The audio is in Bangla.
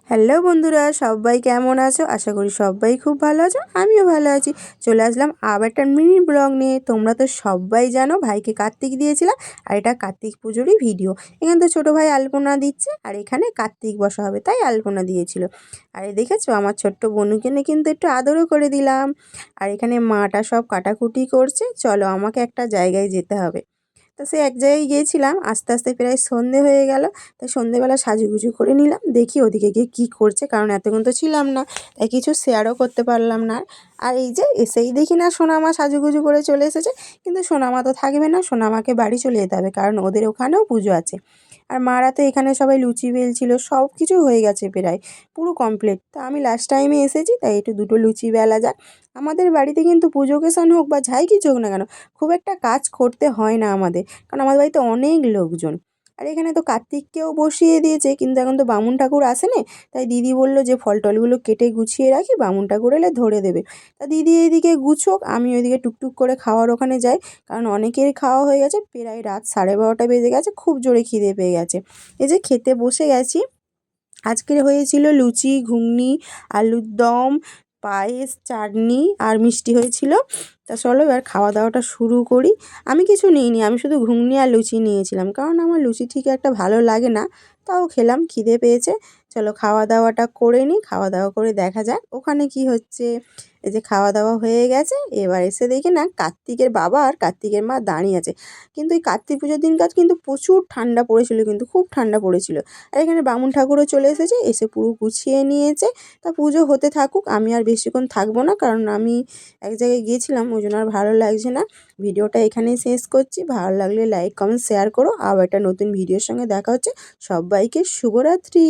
হ্যালো বন্ধুরা, সবাই কেমন আছো? আশা করি সবাই খুব ভালো আছো, আমিও ভালো আছি। চলে আসলাম আবার একটা মিনি ব্লগ নিয়ে। তোমরা তো সবাই জানো ভাইকে কার্তিক দিয়েছিলাম, আর এটা কার্তিক পুজোরই ভিডিও। এখানে তো ছোটো ভাই আলপনা দিচ্ছে, আর এখানে কার্তিক বসা হবে তাই আলপনা দিয়েছিল। আর এই দেখেছো আমার ছোট্ট বনুকে নিয়ে কিন্তু একটু আদরও করে দিলাম। আর এখানে মাটা সব কাটাকুটি করছে। চলো আমাকে একটা জায়গায় যেতে হবে। তো সে এক জায়গায় গিয়েছিলাম, আস্তে আস্তে প্রায় সন্ধে হয়ে গেল। তাই সন্ধেবেলা সাজুগুজু করে নিলাম, দেখি ওদিকে গিয়ে কী করছে, কারণ এতক্ষণ তো ছিলাম না, তাই কিছু শেয়ারও করতে পারলাম না। আর এই যে এসেই দেখি না সোনামা সাজুগুজু করে চলে এসেছে। কিন্তু সোনামা তো থাকবে না, সোনামাকে বাড়ি চলে যেতে হবে, কারণ ওদের ওখানেও পুজো আছে। আর মারা তো এখানে সবাই লুচি বেলছিল, সব কিছু হয়ে গেছে প্রায়, পুরো কমপ্লিট। তা আমি লাস্ট টাইমে এসেছি, তাই একটু দুটো লুচি বেলা যাক। আমাদের বাড়িতে কিন্তু পুজো অকেশন হোক বা যাই কিছু হোক না কেন, খুব একটা কাজ করতে হয় না আমাদের, কারণ আমাদের বাড়িতে অনেক লোকজন। আর এখানে তো কার্তিককেও বসিয়ে দিয়েছে, কিন্তু এখন তো বামুন ঠাকুর আসেনি। তাই দিদি বললো যে ফল টলগুলো কেটে গুছিয়ে রাখি, বামুন ঠাকুর এলে ধরে দেবে। তা দিদি এইদিকে গুছোক, আমি ওইদিকে টুকটুক করে খাওয়ার ওখানে যাই, কারণ অনেকের খাওয়া হয়ে গেছে, প্রায় রাত 12:30 বেজে গেছে, খুব জোরে খিদে পেয়ে গেছে। এই যে খেতে বসে গেছি। আজকের হয়েছিল লুচি, ঘুগনি, আলুর দম, পায়েস, চাটনি আর মিষ্টি হয়েছিল। তা চলো এবার খাওয়া দাওয়াটা শুরু করি। আমি কিছু নিইনি, আমি শুধু ঘুগনি আর লুচি নিয়েছিলাম, কারণ আমার লুচি ঠিক একটা ভালো লাগে না। তাও খেলাম, খিদে পেয়েছে। চলো খাওয়া দাওয়াটা করে নিই, খাওয়া দাওয়া করে দেখা যাক ওখানে কি হচ্ছে। এই যে খাওয়া দাওয়া হয়ে গেছে, এবার এসে দেখি না কার্তিকের বাবা আর কার্তিকের মা দাঁড়িয়ে আছে। কিন্তু এই কার্তিক পুজোর দিনকার কিন্তু প্রচুর ঠান্ডা পড়েছিল, কিন্তু খুব ঠান্ডা পড়েছিল। আর এখানে বামুন ঠাকুরও চলে এসেছে, এসে পুরো গুছিয়ে নিয়েছে। তা পুজো হতে থাকুক, আমি আর বেশিক্ষণ থাকবো না, কারণ আমি এক জায়গায় গিয়েছিলাম, ওই জন্য আর ভালো লাগছে না। ভিডিওটা এখানেই শেষ করছি। ভালো লাগলে লাইক কমেন্ট শেয়ার করো। আবার একটা নতুন ভিডিওর সঙ্গে দেখা হচ্ছে। সবাইকে শুভরাত্রি।